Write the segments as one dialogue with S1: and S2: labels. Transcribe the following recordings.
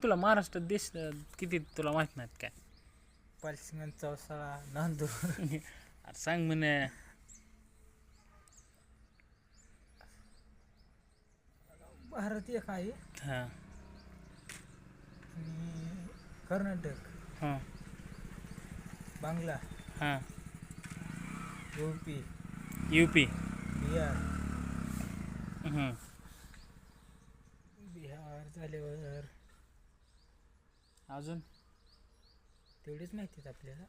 S1: तुला महाराष्ट्रात देश किती तुला माहित नाहीत काय?
S2: पालसिंगण, चौसाळा, नांदूर.
S1: अरे सांग म्हणे.
S2: भारत एक आहे
S1: हां
S2: आणि कर्नाटक,
S1: हां
S2: बांगला,
S1: हां
S2: यूपी,
S1: UP.
S2: बिहार.
S1: हं.
S2: बिहार झाल्यावर
S1: अजून
S2: तेवढेच माहिती आहेत आपल्याला.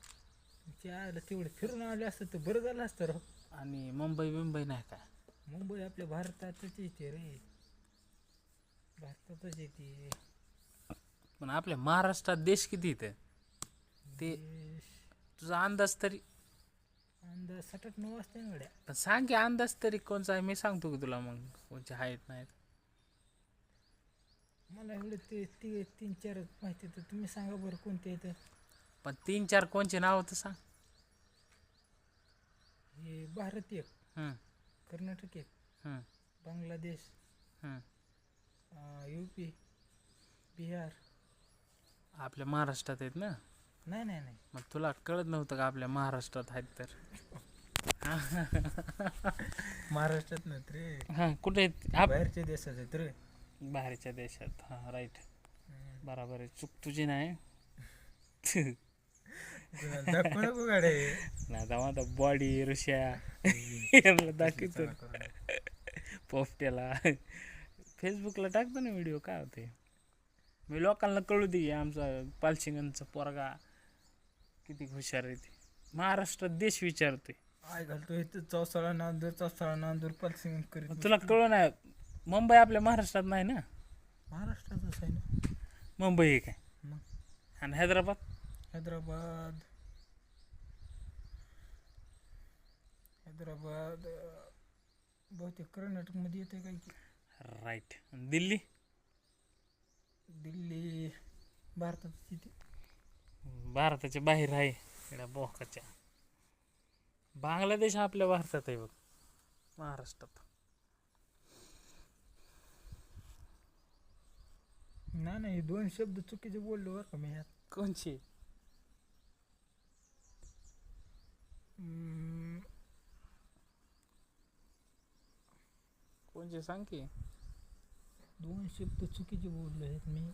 S2: आलं तेवढे फिरून आले असतं तर बरं झालं असतं राव.
S1: आणि मुंबई नाही काय?
S2: मुंबई आपल्या भारतातच येते रे, भारतातच येते.
S1: पण आपल्या महाराष्ट्रात देश किती इथं ते
S2: देश
S1: तुझा अंदाज तरी?
S2: अंदाज 7-8-9 वाजता ना गड्या.
S1: पण सांग की अंदाज तरी कोणचा आहे, मी सांगतो की तुला मग कोणचे आहेत नाहीत.
S2: मला एवढे ते 3-4 माहिती तर तुम्ही सांगा बरं कोणते येतं.
S1: पण 3-4 कोणचे नाव तर सांग.
S2: हे भारत एक,
S1: हं,
S2: कर्नाटक एक,
S1: हं,
S2: बांगलादेश,
S1: हं.
S2: यूपी, बिहार.
S1: आपल्या महाराष्ट्रात आहेत ना?
S2: नाही नाही नाही,
S1: मग तुला कळत नव्हतं का आपल्या महाराष्ट्रात आहेत तर?
S2: महाराष्ट्रात नाही रे,
S1: हां कुठे आहेत?
S2: बाहेरच्या देशात आहेत रे.
S1: बाहेरच्या देशात. हां राईट,
S2: हम्म.
S1: बराबर आहे, चूक तुझी नाही.
S2: कुणाला दाखवू नको गाडे.
S1: नाही तर आता बॉडी रशिया यांना दाखवतो पोपट्याला. फेसबुकला टाकतो ना व्हिडिओ, काय होते मी लोकांना कळू दे आमचा पालशिंगणचा पोरगा किती हुशार आहे ते. महाराष्ट्रात देश विचारतोय.
S2: आय घालतो इथं चौसाळा नांदूर पालसिंगण करीत
S1: मग तुला कळू नाही, मुंबई आपल्या महाराष्ट्रात नाही ना?
S2: महाराष्ट्रातच आहे ना
S1: मुंबई आहे काय?
S2: मग.
S1: आणि हैदराबाद?
S2: हैदराबाद बहुतेक कर्नाटकमध्ये येते काय की.
S1: राईट. आणि दिल्ली?
S2: दिल्ली भारतात येते.
S1: भारताच्या बाहेर आहे इकडं बोकाच्या. बांगलादेश आपल्या भारतात आहे बघ, महाराष्ट्रात.
S2: नाही 2 शब्द चुकीचे बोललो बरं का मी ह्यात.
S1: कोणची? कोणचे सांग की.
S2: 2 शब्द चुकीचे बोललो आहेत मी.